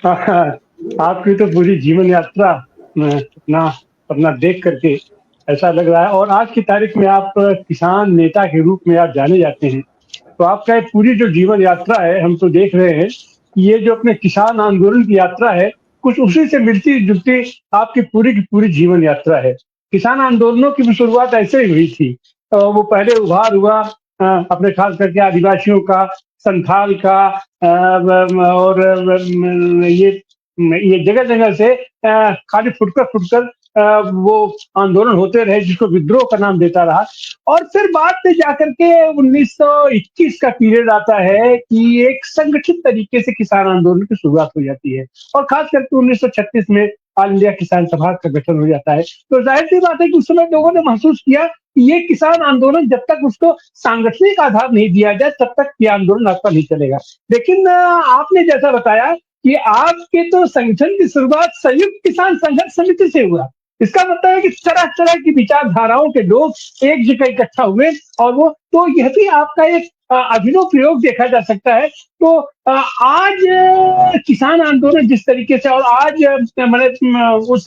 हाँ, आपकी तो पूरी जीवन यात्रा अपना अपना देख करके ऐसा लग रहा है और आज की तारीख में आप किसान नेता के रूप में आप जाने जाते हैं। तो आपका ये पूरी जो जीवन यात्रा है, हम तो देख रहे हैं, कि ये जो अपने किसान आंदोलन की यात्रा है, कुछ उसी से मिलती-जुलती आपकी पूरी की पूरी जीवन यात्रा है। किसान आंदोलनों की भी शुरुआत ऐसे ही हुई थी। वो पहले उभार हुआ अपने खास करके आदिवासियों का, संथाल का व म और व म ये जगह-जगह से खाली फुटकर-फुटकर वो आंदोलन होते रहे जिसको विद्रोह का नाम देता रहा और फिर बाद में जाकर के 1921 का पीरियड आता है कि एक संगठित तरीके से किसान आंदोलन की शुरुआत हो जाती है और खास करके 1936 में ऑल इंडिया किसान सभा का गठन हो जाता है। तो ज़ाहिर-सी बात है कि उस समय लोगों ने महसूस किया कि ये किसान आंदोलन जब तक उसको सांगठनिक आधार नहीं दिया जाए तब तक ये आंदोलन आपका नहीं चलेगा। लेकिन आपने जैसा बताया कि आपके तो संगठन की शुरुआत संयुक्त किसान संघर्ष समिति से हुआ। इसका मतलब है कि तरह-तरह की विचारधाराओं के लोग एक जगह इकट्ठा हुए और वो तो यह भी आपका एक अभिनव प्रयोग देखा जा सकता है। तो आज किसान आंदोलन जिस तरीके से और आज उस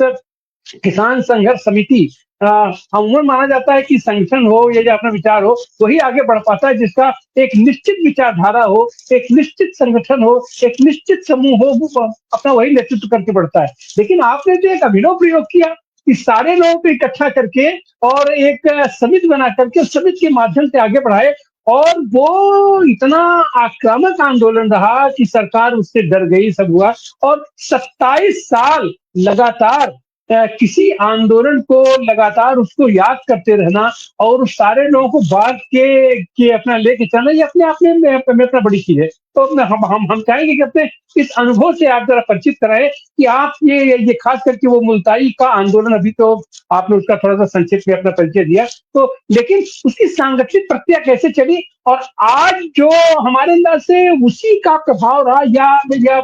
किसान संघर्ष समिति अमूमन माना जाता है कि संगठन हो या जो अपना विचार हो, वही आगे बढ़ पाता है जिसका एक निश्चित विचारधारा हो, एक निश्चित संगठन हो, एक निश्चित समूह हो, वो अपना वही नेतृत्व करके बढ़ता है। लेकिन आपने जो एक अभिनव प्रयोग किया कि सारे लोगों को इकट्ठा करके और एक समिति बना करके उस समिति के माध्यम से आगे बढ़ाए और वो इतना आक्रामक आंदोलन रहा कि सरकार उससे डर गई, सब हुआ और 27 साल लगातार किसी आंदोलन को लगातार उसको याद करते रहना और उस सारे लोगों को बाँट के अपना लेके चलना ये अपने आप में अपना बड़ी चीज़ है। तो हम चाहेंगे कि अपने इस अनुभव से आप ज़रा परिचित कराएँ कि आप ये ख़ास करके वो मुल्ताई का आंदोलन अभी तो आपने उसका थोड़ा-सा संक्षेप में अपना परिचय दिया। तो लेकिन उसकी सांगठनिक प्रक्रिया कैसे चली और आज जो हमारे अंदर से उसी का प्रभाव रहा या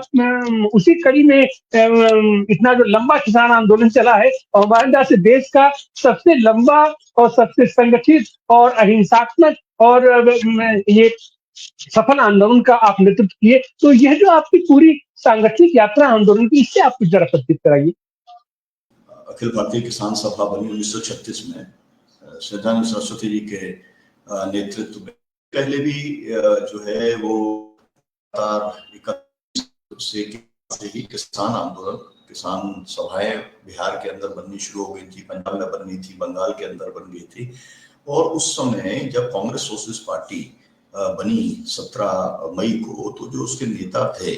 उसी कड़ी में इतना जो लंबा किसान आंदोलन चला है और हमारे अंदर से देश का सबसे लंबा और सबसे संगठित और अहिंसात्मक और ये सफल आंदोलन का आप नेतृत्व किए। तो यह जो आपकी पूरी सांगठनिक यात्रा आंदोलन की इससे आप कुछ ज़रा परिचित कराइए। अखिल भारतीय किसान सभा बनी 1936 में श्रद्धानंद सरस्वती जी के नेतृत्व में। पहले भी जो है वो से ही किसान आंदोलन, किसान सभाएं बिहार के अंदर बननी शुरू हो गई थी, पंजाब में बननी थी, बंगाल के अंदर बन गई थी। और उस समय जब कांग्रेस सोशलिस्ट पार्टी बनी 17 मई को, तो जो उसके नेता थे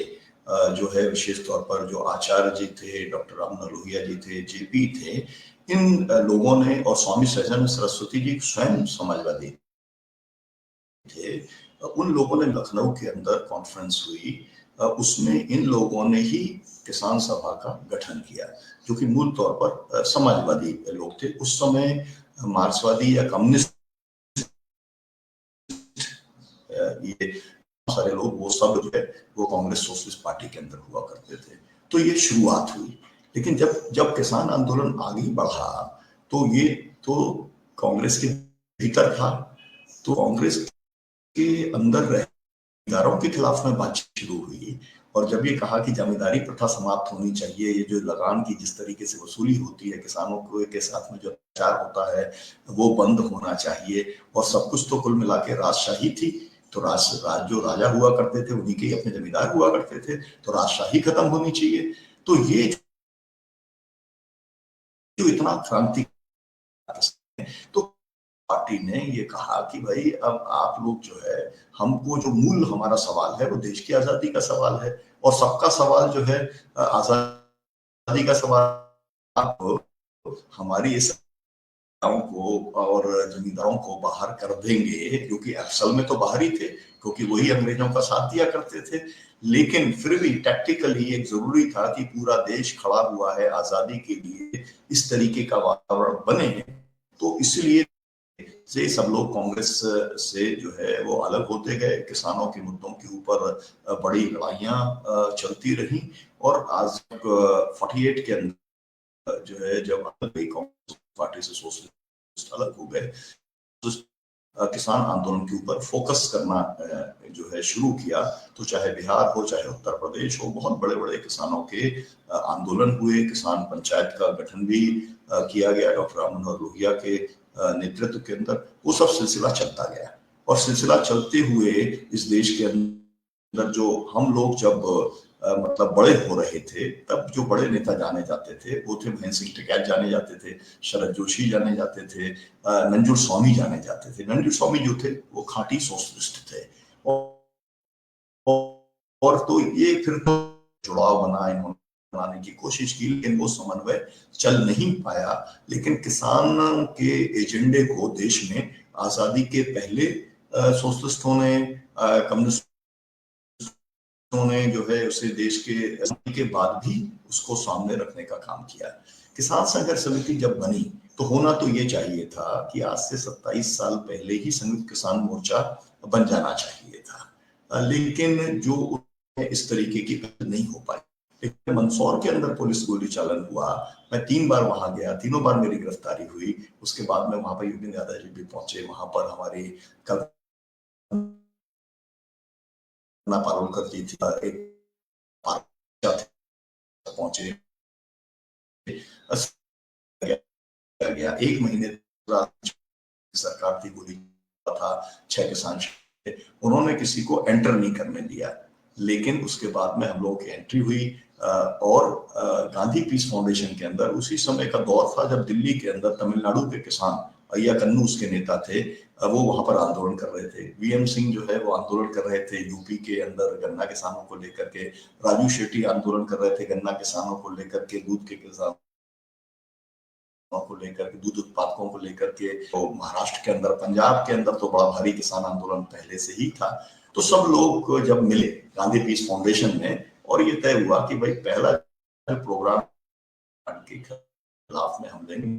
जो है विशेष तौर पर जो आचार्य जी थे, डॉक्टर राममनोहर लोहिया जी थे, जेपी थे, इन लोगों ने और स्वामी सहजानंद सरस्वती जी स्वयं समाजवादी थे, उन लोगों ने लखनऊ के अंदर कॉन्फ्रेंस हुई, उसमें इन लोगों ने ही किसान सभा का गठन किया, जो कि मूल तौर पर समाजवादी लोग थे। उस समय मार्क्सवादी या कम्युनिस्ट ये सारे लोग वो सब जो है वो कांग्रेस सोशलिस्ट पार्टी के अंदर हुआ करते थे। तो ये शुरुआत हुई, लेकिन जब जब किसान आंदोलन आगे बढ़ा तो ये तो कांग्रेस के भीतर था, तो कांग्रेस के अंदर जमींदारों के खिलाफ में बातचीत शुरू हुई और जब ये कहा कि जमींदारी प्रथा समाप्त होनी चाहिए, ये जो लगान की जिस तरीके से वसूली होती है, किसानों को के साथ में जो अत्याचार होता है वो बंद होना चाहिए और सब कुछ तो कुल मिला के राजशाही थी। तो जो राजा हुआ करते थे उन्हीं के अपने जमींदार हुआ करते थे, तो राजशाही खत्म होनी चाहिए। तो ये जो इतना क्रांति तो पार्टी ने ये कहा कि भाई अब आप लोग जो है, हमको जो मूल हमारा सवाल है वो देश की आजादी का सवाल है और सबका सवाल जो है आजादी का सवाल। आप हमारी इस को और जमींदारों को बाहर कर देंगे, क्योंकि असल में तो बाहर ही थे, क्योंकि वही अंग्रेजों का साथ दिया करते थे। लेकिन फिर भी टैक्टिकली एक जरूरी था कि पूरा देश खड़ा हुआ है आजादी के लिए, इस तरीके का वातावरण बने। तो इसलिए से सब लोग कांग्रेस से जो है वो अलग होते गए, किसानों के मुद्दों के ऊपर बड़ी लड़ाइयां चलती रही और आज 48 के अंदर जो है जब कांग्रेस पार्टी से सोशलिस्ट अलग हो गए, किसान आंदोलन के ऊपर फोकस करना जो है शुरू किया, तो चाहे बिहार हो चाहे उत्तर प्रदेश हो, बहुत बड़े बड़े किसानों के आंदोलन हुए, किसान पंचायत का गठन भी किया गया डॉक्टर राम मनोहर लोहिया के नेतृत्व के अंदर। वो सब सिलसिला चलता गया और सिलसिला चलते हुए इस देश के अंदर जो हम लोग जब मतलब बड़े हो रहे थे, तब जो बड़े नेता जाने जाते थे वो थे महेंद्र सिंह टिकैत जाने जाते थे, शरद जोशी जाने जाते थे, नंजुर स्वामी जाने जाते थे। नंजुर स्वामी जो थे वो खांटी सोशलिस्ट थे और तो ये फिर जुड़ाव बना, इन्होंने बनाने की कोशिश की, लेकिन वो समन्वय चल नहीं पाया। लेकिन किसान के एजेंडे को देश में आजादी के पहले सोशलिस्टों ने, कम्युनिस्ट ने जो है उसे देश के बाद भी उसको सामने रखने का काम किया। किसान संघर्ष समिति जब बनी तो होना तो ये चाहिए था कि आज से 27 साल पहले ही संयुक्त किसान मोर्चा बन जाना चाहिए था, लेकिन जो इस तरीके की नहीं हो पाई। लेकिन मंदसौर के अंदर पुलिस गोली चालन हुआ, मैं 3 बार वहां गया, तीनों बार मेरी गिरफ्तारी हुई। उसके बाद में वहां पर योगेंद्र यादव जी भी पहुंचे, वहां पर हमारी पारुलकर जी थी, एक पहुंचे गया 1 महीने सरकार थी, गोली था, 6 किसान उन्होंने किसी को एंटर नहीं करने दिया। लेकिन उसके बाद में हम लोगों की एंट्री हुई और गांधी पीस फाउंडेशन के अंदर उसी समय का दौर था जब दिल्ली के अंदर तमिलनाडु के किसान अय्या कन्नू उसके नेता थे, वो वहां पर आंदोलन कर रहे थे। वीएम सिंह जो है वो आंदोलन कर रहे थे यूपी के अंदर गन्ना किसानों को लेकर के, राजू शेट्टी आंदोलन कर रहे थे गन्ना किसानों को लेकर के, दूध के किसानों को लेकर के, दूध उत्पादकों को लेकर के। तो महाराष्ट्र के अंदर, पंजाब के अंदर तो बड़ा भारी किसान आंदोलन पहले से ही था। तो सब लोग जब मिले गांधी पीस फाउंडेशन में और ये तय हुआ कि भाई पहला जो प्रोग्राम के खिलाफ में हम लेंगे,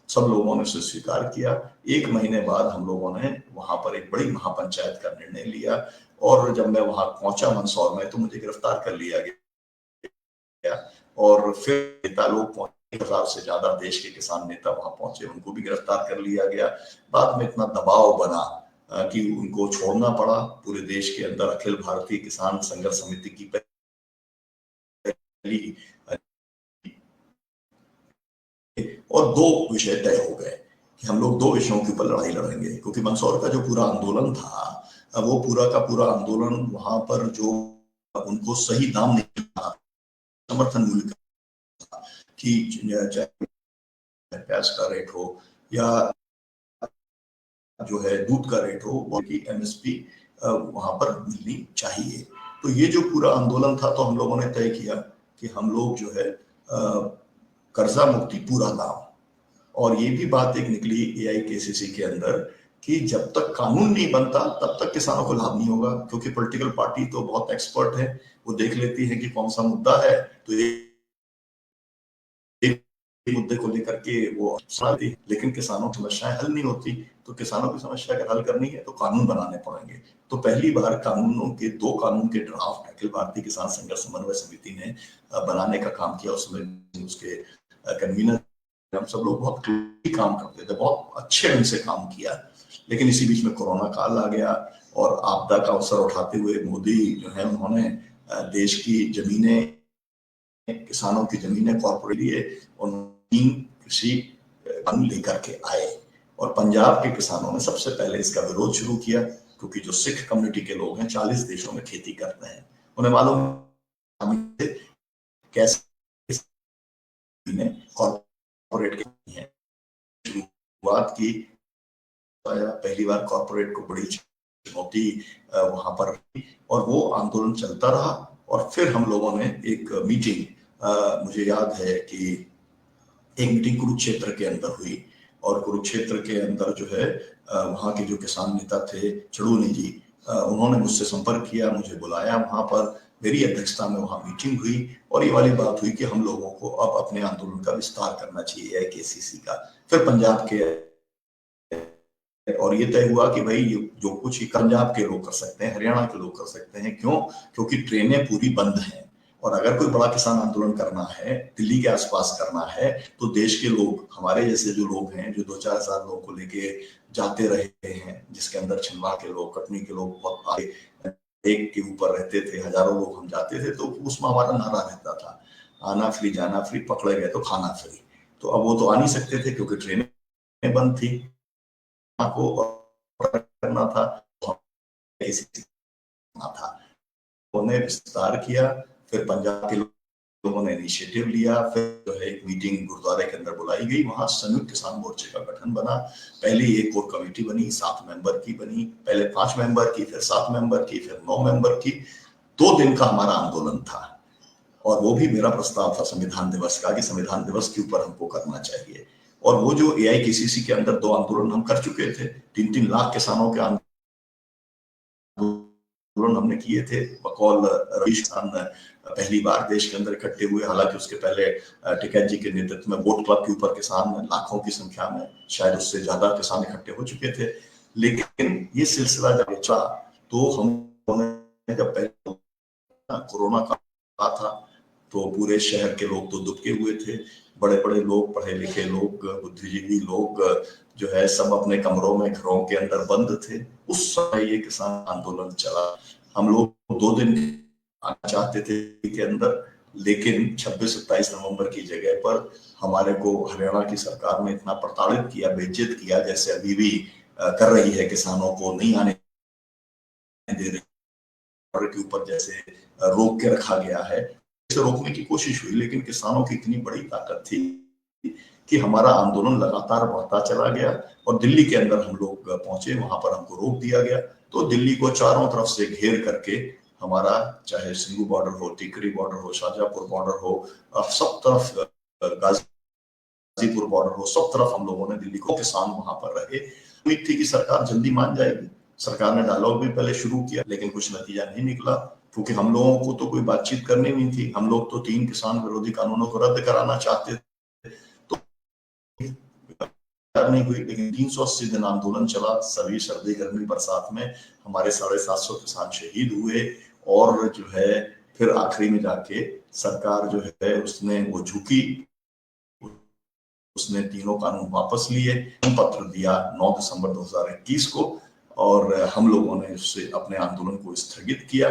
सब लोगों ने उसे स्वीकार किया। 1 महीने बाद हम लोगों ने वहां पर एक बड़ी महापंचायत का निर्णय लिया और जब मैं वहां पहुंचा मंदसौर में तो मुझे गिरफ्तार कर लिया गया और फिर नेता लोग पहुंचे, 1000 से ज्यादा देश के किसान नेता वहां पहुंचे, उनको भी गिरफ्तार कर लिया गया। बाद में इतना दबाव बना कि उनको छोड़ना पड़ा। पूरे देश के अंदर अखिल भारतीय किसान संघर्ष समिति की पहली और 2 विषय तय हो गए कि हम लोग 2 विषयों के ऊपर लड़ाई लड़ेंगे, क्योंकि मंदसौर का जो पूरा आंदोलन था वो पूरा का पूरा आंदोलन वहां पर जो उनको सही दाम नहीं मिला, समर्थन मूल्य का, कि चाहे प्याज का रेट हो या जो है दूध का रेट हो, वो की एमएसपी वहां पर मिलनी चाहिए। तो ये जो पूरा आंदोलन था तो हम लोगों ने तय किया कि हम लोग जो है कर्जा मुक्ति पूरा दाम, और ये भी बात एक निकली एआईकेसीसी के अंदर कि जब तक कानून नहीं बनता तब तक किसानों को लाभ नहीं होगा, क्योंकि पॉलिटिकल पार्टी तो बहुत एक्सपर्ट है, वो देख लेती है कि कौन सा मुद्दा है तो मुद्दे को लेकर के वो सुनाती, लेकिन किसानों की समस्याएं हल नहीं होती। तो किसानों की समस्या अगर हल करनी है तो कानून बनाने पड़ेंगे। तो पहली बार कानूनों के 2 कानून के ड्राफ्ट अखिल भारतीय किसान संघर्ष समन्वय समिति ने बनाने का काम किया। उसमें उसके कन्वीनर हम सब लोग बहुत काम करते थे, बहुत अच्छे ढंग से काम किया। लेकिन इसी बीच में कोरोना काल आ गया और आपदा का अवसर उठाते हुए मोदी जो है उन्होंने देश की जमीनें, किसानों की जमीनें कॉर्पोरेट लिए और कृषि कानून लेकर के आए और पंजाब के किसानों ने सबसे पहले इसका विरोध शुरू किया, क्योंकि जो सिख कम्युनिटी के लोग हैं 40 देशों में खेती करते हैं, उन्हें मालूम कैसे कॉर्पोरेट है शुरुआत की। पहली बार कॉर्पोरेट को बड़ी चुनौती वहां पर, और वो आंदोलन चलता रहा। और फिर हम लोगों ने एक मीटिंग, मुझे याद है कि एक मीटिंग कुरुक्षेत्र के अंदर हुई और कुरुक्षेत्र के अंदर जो है वहां के जो किसान नेता थे चड़ूनी जी, उन्होंने मुझसे संपर्क किया, मुझे बुलाया वहां पर, मेरी अध्यक्षता में वहां मीटिंग हुई और ये वाली बात हुई कि हम लोगों को अब अपने आंदोलन का विस्तार करना चाहिए एआईकेसीसी का। फिर पंजाब के, और ये तय हुआ कि भाई जो कुछ ही पंजाब के लोग कर सकते हैं, हरियाणा के लोग कर सकते हैं। क्यों? क्योंकि ट्रेनें पूरी बंद हैं और अगर कोई बड़ा किसान आंदोलन करना है, दिल्ली के आसपास करना है, तो देश के लोग, हमारे जैसे जो लोग हैं, जो 2-4 हजार लोगों को लेके जाते रहे हैं, जिसके अंदर छिंदवाड़ा के लोग, कटनी के लोग बहुत आगे एक के ऊपर रहते थे, हजारों लोग हम जाते थे, तो उसमें हमारा नारा रहता था, आना फ्री जाना फ्री, पकड़े गए तो खाना फ्री। तो अब वो तो आ नहीं सकते थे क्योंकि ट्रेनें बंद थी, को करना था, था उन्होंने विस्तार किया। फिर पंजाब के लोगों ने इनिशिएटिव लिया, फिर जो है एक मीटिंग गुरुद्वारे के अंदर बुलाई गई, वहां संयुक्त किसान मोर्चे का गठन बना। पहले एक कोर कमेटी बनी, 7 मेंबर की बनी, पहले 5 मेंबर की, फिर 7 मेंबर की, फिर 9 मेंबर की। 2 दिन का हमारा आंदोलन था और वो भी मेरा प्रस्ताव था संविधान दिवस का कि संविधान दिवस के ऊपर हमको करना चाहिए। और वो जो AIKCC के अंदर 2 आंदोलन हम कर चुके थे, 3-3 लाख किसानों के आंदोलन हमने किए थे। बकौल रवीश खान पहली बार देश के अंदर इकट्ठे हुए, हालांकि उसके पहले टिकैत जी के नेतृत्व में वोट क्लब के ऊपर किसान लाखों की संख्या में, शायद उससे ज्यादा किसान इकट्ठे हो चुके थे। लेकिन ये सिलसिला जब चला तो हमने जब पहले कोरोना का था तो पूरे शहर के लोग तो दुबके हुए थे, बड़े बड़े लोग, पढ़े लिखे लोग, बुद्धिजीवी लोग जो है सब अपने कमरों में, घरों के अंदर बंद थे। उस समय ये किसान आंदोलन चला। हम लोग 2 दिन आना चाहते थे के अंदर, लेकिन 26-27 नवंबर की जगह पर हमारे को हरियाणा की सरकार ने इतना प्रताड़ित किया, बेइज्जत किया, जैसे अभी भी कर रही है, किसानों को नहीं आने दे रही के ऊपर जैसे रोक के रखा गया है। इसे रोकने की कोशिश हुई, लेकिन किसानों की इतनी बड़ी ताकत थी कि हमारा आंदोलन लगातार बढ़ता चला गया और दिल्ली के अंदर हम लोग पहुंचे, वहां पर हमको रोक दिया गया। तो दिल्ली को चारों तरफ से घेर करके हमारा, चाहे सिंघू बॉर्डर हो, टिकरी बॉर्डर हो, शाहजहांपुर बॉर्डर हो, सब तरफ, गाजीपुर बॉर्डर हो, सब तरफ हम लोगों ने दिल्ली को, किसान वहां पर रहे। उम्मीद थी कि सरकार जल्दी मान जाएगी। सरकार ने डायलॉग भी पहले शुरू किया, लेकिन कुछ नतीजा नहीं निकला, क्योंकि हम लोगों को तो कोई बातचीत करनी नहीं थी। हम लोग तो 3 किसान विरोधी कानूनों को रद्द कराना चाहते थे, तो नहीं हुई। लेकिन 380 दिन आंदोलन चला, सभी सर्दी गर्मी बरसात में हमारे 750 किसान शहीद हुए। और जो है फिर आखिरी में जाके सरकार जो है उसने वो झुकी, उसने तीनों कानून वापस लिए, पत्र दिया 9 दिसंबर 2021 को, और हम लोगों ने उससे अपने आंदोलन को स्थगित किया।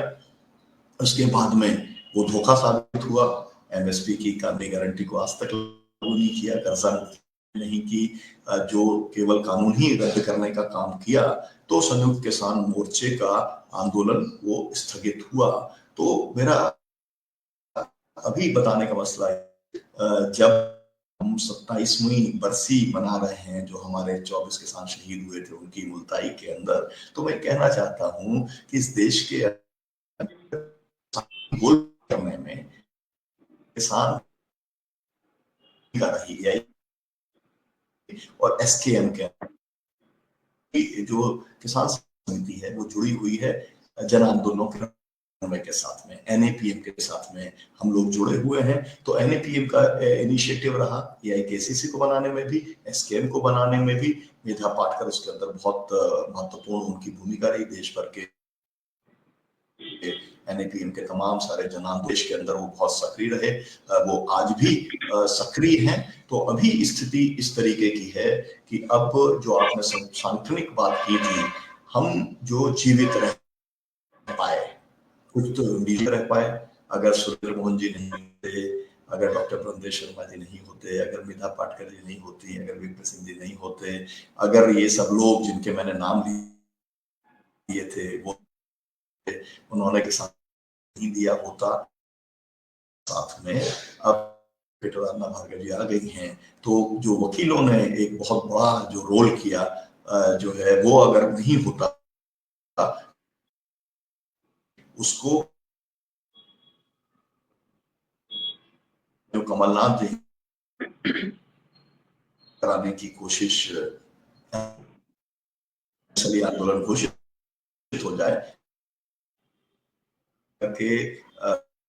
उसके बाद में वो धोखा साबित हुआ। MSP की कानूनी गारंटी को आज तक लागू नहीं किया, कर्जा नहीं की, जो केवल कानून ही रद्द करने का काम किया। तो संयुक्त किसान मोर्चे का आंदोलन वो स्थगित हुआ। तो मेरा अभी बताने का मसला है, जब हम 27वीं बरसी मना रहे हैं, जो हमारे 24 किसान शहीद हुए थे उनकी मुल्ताई के अंदर, तो मैं कहना चाहता हूं कि इस देश के गोल करने में किसान का रही है, और SKM के जो किसान समिति है वो जुड़ी हुई है जन आंदोलनों के साथ में, NAPM के साथ में हम लोग जुड़े हुए हैं। तो NAPM का इनिशिएटिव रहा AIKCC को बनाने में भी, SKM को बनाने में भी। मेधा पाटकर उसके अंदर बहुत महत्वपूर्ण उनकी भूमिका रही। देश भर के NAPM के तमाम सारे जन आंदोलन के अंदर वो बहुत सक्रिय रहे, वो आज भी सक्रिय हैं। तो अभी स्थिति इस तरीके की है कि अब जो आपने सांगठनिक बात की थी, हम जो जीवित रह पाए, कुछ तो जीवित रह पाए। अगर सुरेंद्र मोहन जी नहीं होते, अगर डॉक्टर ब्रह्मदेव शर्मा जी नहीं होते, अगर मेधा पाटकर जी नहीं होती, अगर वीरभद्र सिंह जी नहीं होते, अगर ये सब लोग जिनके मैंने नाम लिए थे वो उन्होंने किसान नहीं दिया होता साथ में, अब पेटराना भार्गव जी आ गई हैं, तो जो वकीलों ने एक बहुत बड़ा जो रोल किया जो है, वो अगर नहीं होता उसको, जो कमलनाथ जी कराने की कोशिश, आंदोलन घोषित हो जाए करके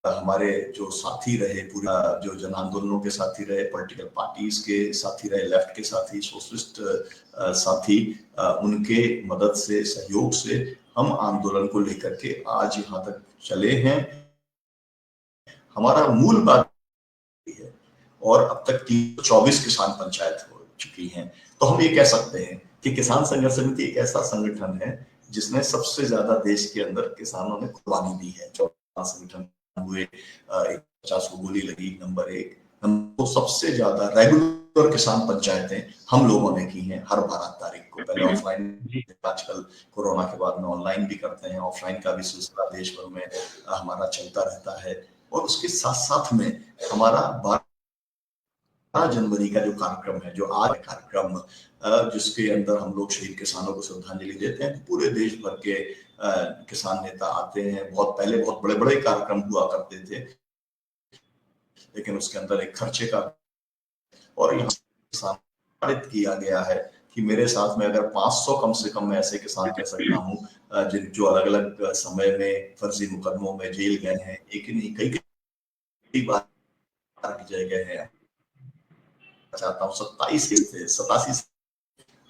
हमारे जो साथी रहे, पूरा जो जन आंदोलनों के साथी रहे, पॉलिटिकल पार्टीज के साथी रहे, लेफ्ट के साथी, सोशलिस्ट साथी, उनके मदद से, सहयोग से हम आंदोलन को लेकर के आज यहाँ तक चले हैं। हमारा मूल बात है। और अब तक 324 किसान पंचायत हो चुकी हैं। तो हम ये कह सकते हैं कि किसान संघर्ष समिति एक ऐसा संगठन है जिसने सबसे ज्यादा देश के अंदर किसानों ने कुर्बानी दी है। 14 संगठन हुए, 50 को गोली लगी, नंबर 1। तो सबसे ज्यादा रेगुलर किसान पंचायतें हम लोगों ने की हैं हर 12 तारीख को। पहले ऑफलाइन, आजकल कोरोना के बाद में ऑनलाइन भी करते हैं। ऑफलाइन का भी सिलसिला देश भर में हमारा चलता रहता है। और उसके साथ साथ में हमारा 12 जनवरी का जो कार्यक्रम है, जो आज कार्यक्रम जिसके अंदर हम लोग शहीद किसानों को श्रद्धांजलि देते हैं, पूरे देश भर के किसान नेता आते हैं। बहुत पहले बहुत बड़े बड़े कार्यक्रम हुआ करते थे, लेकिन उसके अंदर एक खर्चे का और यहाँ निर्धारित किया गया है कि मेरे साथ में अगर 500 कम से कम मैं ऐसे किसान कह सकता हूँ जो अलग अलग समय में फर्जी मुकदमों में जेल गए हैं, एक नहीं कई बार विजय गए हैं। चाहता हूँ 27 थे, 87,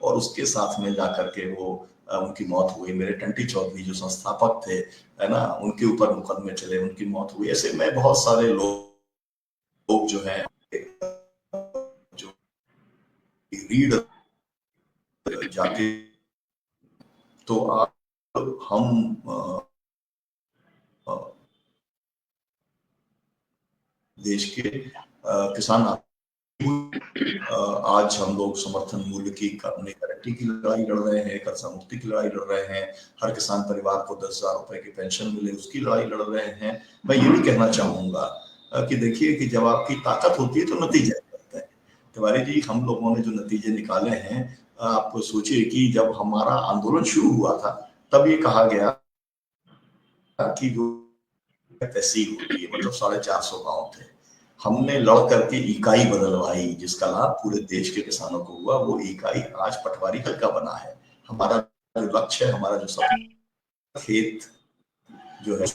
और उसके साथ में जाकर के वो उनकी मौत हुई। मेरे टंटी चौधरी जो संस्थापक थे, है ना, उनके ऊपर मुकदमे चले, उनकी मौत हुई। ऐसे में बहुत सारे लोग जो है जो रीड जाके, तो आप हम देश के किसान आज हम लोग समर्थन मूल्य की कानूनी गारंटी की लड़ाई लड़ रहे हैं, कर्जा मुक्ति की लड़ाई लड़ रहे हैं, हर किसान परिवार को 10,000 रुपए की पेंशन मिले उसकी लड़ाई लड़ रहे हैं। मैं ये भी कहना चाहूंगा कि देखिए कि जब आपकी ताकत होती है तो नतीजे निकलते हैं। तिवारी जी, हम लोगों ने जो नतीजे निकाले हैं, आप सोचिए कि जब हमारा आंदोलन शुरू हुआ था तब ये कहा गया कि जो तहसील होती है, मतलब 450 गांव थे, हमने लड़ करके इकाई बदलवाई, जिसका लाभ पूरे देश के किसानों को हुआ। वो इकाई आज पटवारी हल्का बना है। हमारा जो लक्ष्य है, हमारा जो सपना, खेत जो है,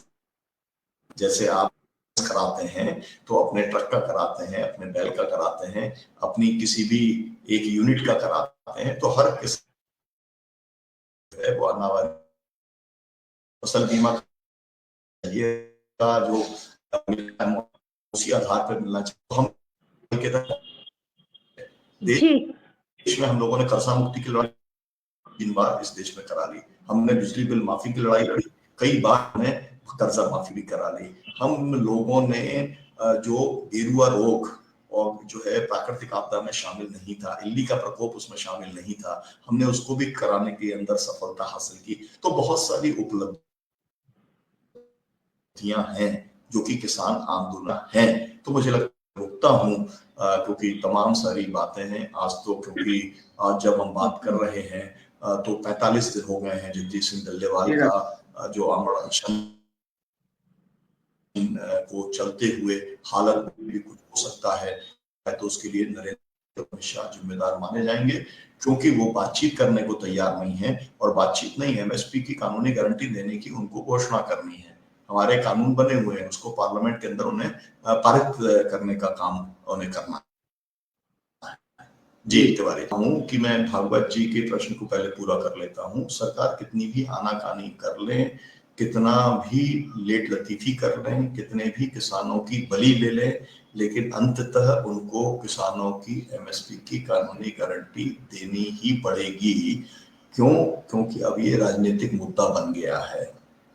जैसे आप कराते हैं तो अपने ट्रक का कराते हैं, अपने बैल का कराते हैं, अपनी किसी भी एक यूनिट का कराते हैं, तो हर किसान है वो अनावारी फसल बीमा का जो उसी आधार पर मिलना चाहिए। तो हम देश में हम लोगों ने कर्जा मुक्ति की लड़ाई 3 बार इस देश में करा ली। हमने बिजली बिल माफी की लड़ाई लड़ी, कई बार हमने कर्जा माफी भी करा ली। हम लोगों ने जो गेरुआ रोग और जो है प्राकृतिक आपदा में शामिल नहीं था, इल्ली का प्रकोप उसमें शामिल नहीं था, हमने उसको भी कराने के अंदर सफलता हासिल की। तो बहुत सारी उपलब्धियां हैं जो कि किसान आंदोलन है। तो मुझे लगता रुकता हूँ क्योंकि तमाम सारी बातें हैं आज तो, क्योंकि आज जब हम बात कर रहे हैं तो 45 दिन हो गए हैं जगजीत सिंह डल्लेवाल का जो आमरण अनशन को चलते हुए। हालत भी कुछ हो सकता है तो उसके लिए नरेंद्र अमित शाह जिम्मेदार माने जाएंगे, क्योंकि वो बातचीत करने को तैयार नहीं है। और बातचीत नहीं, एमएसपी की कानूनी गारंटी देने की उनको घोषणा करनी है। हमारे कानून बने हुए हैं, उसको पार्लियामेंट के अंदर उन्हें पारित करने का काम उन्हें करना है। जी तिवारी हूँ कि मैं भागवत जी के प्रश्न को पहले पूरा कर लेता हूँ। सरकार कितनी भी आनाकानी कर ले, कितना भी लेट लतीफी कर लें, कितने भी किसानों की बलि ले लें, लेकिन अंततः उनको किसानों की एमएसपी की कानूनी गारंटी देनी ही पड़ेगी। क्यों? क्योंकि अब ये राजनीतिक मुद्दा बन गया है।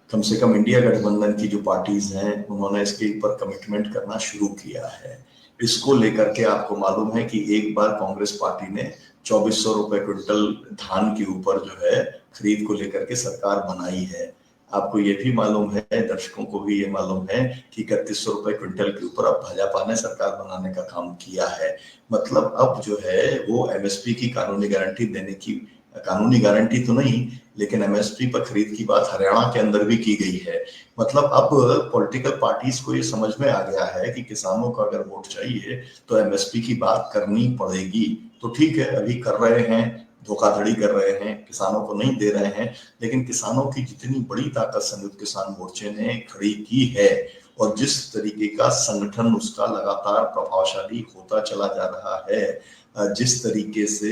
कम से कम इंडिया गठबंधन की जो पार्टीज हैं उन्होंने इसके ऊपर कमिटमेंट करना शुरू किया है। इसको लेकर के आपको मालूम है कि एक बार कांग्रेस पार्टी ने 2400 रुपए क्विंटल धान के ऊपर जो है खरीद को लेकर के सरकार बनाई है। आपको ये भी मालूम है, दर्शकों को भी ये मालूम है कि 3100 रुपए क्विंटल के ऊपर अब भाजपा ने सरकार बनाने का काम किया है। मतलब अब जो है वो एमएसपी की कानूनी गारंटी देने की, कानूनी गारंटी तो नहीं लेकिन एमएसपी पर खरीद की बात हरियाणा के अंदर भी की गई है। मतलब अब पॉलिटिकल पार्टीज को ये समझ में आ गया है कि किसानों का अगर वोट चाहिए तो एमएसपी की बात करनी पड़ेगी। तो ठीक है, अभी कर रहे हैं, धोखाधड़ी कर रहे हैं, किसानों को नहीं दे रहे हैं, लेकिन किसानों की जितनी बड़ी ताकत संयुक्त किसान मोर्चे ने खड़ी की है और जिस तरीके का संगठन उसका लगातार प्रभावशाली होता चला जा रहा है, जिस तरीके से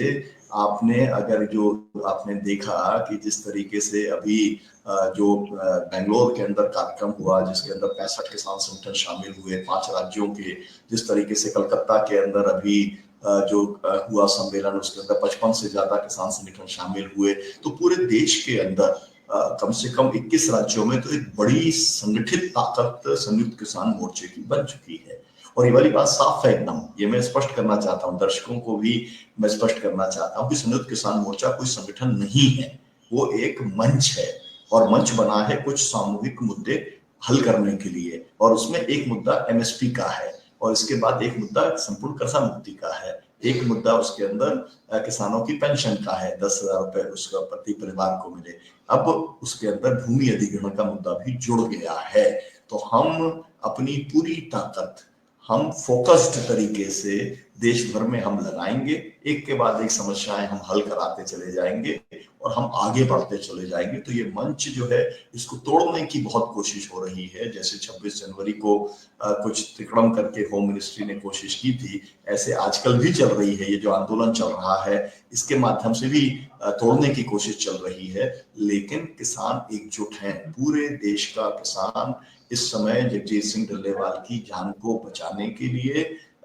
आपने अगर जो आपने देखा कि जिस तरीके से अभी जो बेंगलोर के अंदर कार्यक्रम हुआ जिसके अंदर 65 किसान संगठन शामिल हुए 5 राज्यों के, जिस तरीके से कलकत्ता के अंदर अभी जो हुआ सम्मेलन उसके अंदर 55 से ज्यादा किसान संगठन शामिल हुए, तो पूरे देश के अंदर कम से कम 21 राज्यों में तो एक बड़ी संगठित ताकत संयुक्त किसान मोर्चे की बन चुकी है। और ये वाली बात साफ है एकदम, ये मैं स्पष्ट करना चाहता हूँ, दर्शकों को भी मैं स्पष्ट करना चाहता हूँ कि संयुक्त किसान मोर्चा कोई संगठन नहीं है, वो एक मंच है और मंच बना है कुछ सामूहिक मुद्दे हल करने के लिए। और उसमें एक मुद्दा एमएसपी का है और इसके बाद एक मुद्दा संपूर्ण कर्जा मुक्ति का है, एक मुद्दा उसके अंदर किसानों की पेंशन का है, 10,000 रुपए उसका प्रति परिवार को मिले। अब उसके अंदर भूमि अधिग्रहण का मुद्दा भी जुड़ गया है। तो हम अपनी पूरी ताकत हम फोकस्ड तरीके से देश भर में हम लगाएंगे, एक के बाद एक समस्याएं हम हल कराते चले जाएंगे और हम आगे बढ़ते चले जाएंगे। तो ये मंच जो है इसको तोड़ने की बहुत कोशिश हो रही है। जैसे 26 जनवरी को कुछ तिकड़म करके होम मिनिस्ट्री ने कोशिश की थी, ऐसे आजकल भी चल रही है। ये जो आंदोलन चल रहा है इसके माध्यम से भी तोड़ने की कोशिश चल रही है। लेकिन किसान एकजुट हैं, पूरे देश का किसान इस समय जगजीत सिंह डल्लेवाल की जान को बचाने के लिए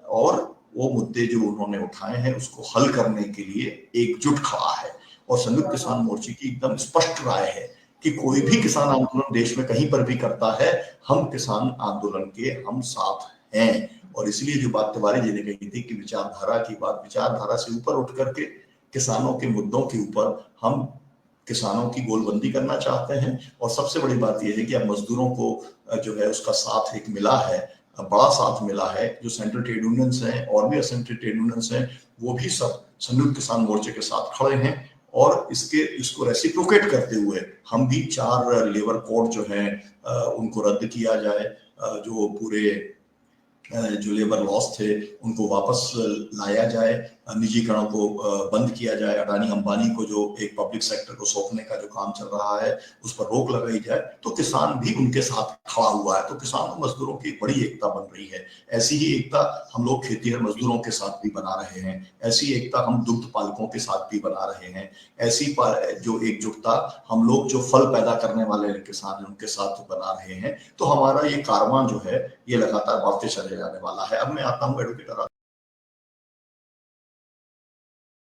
और वो मुद्दे जो उन्होंने उठाए हैं उसको हल करने के लिए एकजुट खड़ा है। और संयुक्त किसान मोर्चे की एकदम स्पष्ट राय है कि कोई भी किसान आंदोलन देश में कहीं पर भी करता है, हम किसान आंदोलन के हम साथ हैं। और इसलिए जो बात तिवारी जी ने कही थी कि विचारधारा की बात, विचारधारा से ऊपर उठ करके किसानों के मुद्दों के ऊपर हम किसानों की गोलबंदी करना चाहते हैं। और सबसे बड़ी बात यह है कि अब मजदूरों को जो है उसका साथ एक मिला है, बड़ा साथ मिला है। जो सेंट्रल ट्रेड यूनियंस हैं और भी असेंट्रल ट्रेड यूनियंस हैं वो भी सब संयुक्त किसान मोर्चे के साथ खड़े हैं। और इसको रेसिप्रोकेट करते हुए हम भी 4 लेबर कोड जो हैं उनको रद्द किया जाए, जो पूरे जो लेबर लॉस थे उनको वापस लाया जाए, निजीकरण को बंद किया जाए, अडानी अंबानी को जो एक पब्लिक सेक्टर को सौंपने का जो काम चल रहा है उस पर रोक लगाई जाए। तो किसान भी उनके साथ खड़ा हुआ है। तो किसान और मजदूरों की एक बड़ी एकता बन रही है। ऐसी ही एकता हम लोग खेतीहर मजदूरों के साथ भी बना रहे हैं, ऐसी एकता हम दुग्ध पालकों के साथ भी बना रहे हैं, ऐसी जो एकजुटता हम लोग जो फल पैदा करने वाले किसान हैं उनके साथ बना रहे हैं। तो हमारा ये कारवां जो है ये लगातार बढ़ते चले जाने वाला है। अब मैं आता हूँ एडवोकेट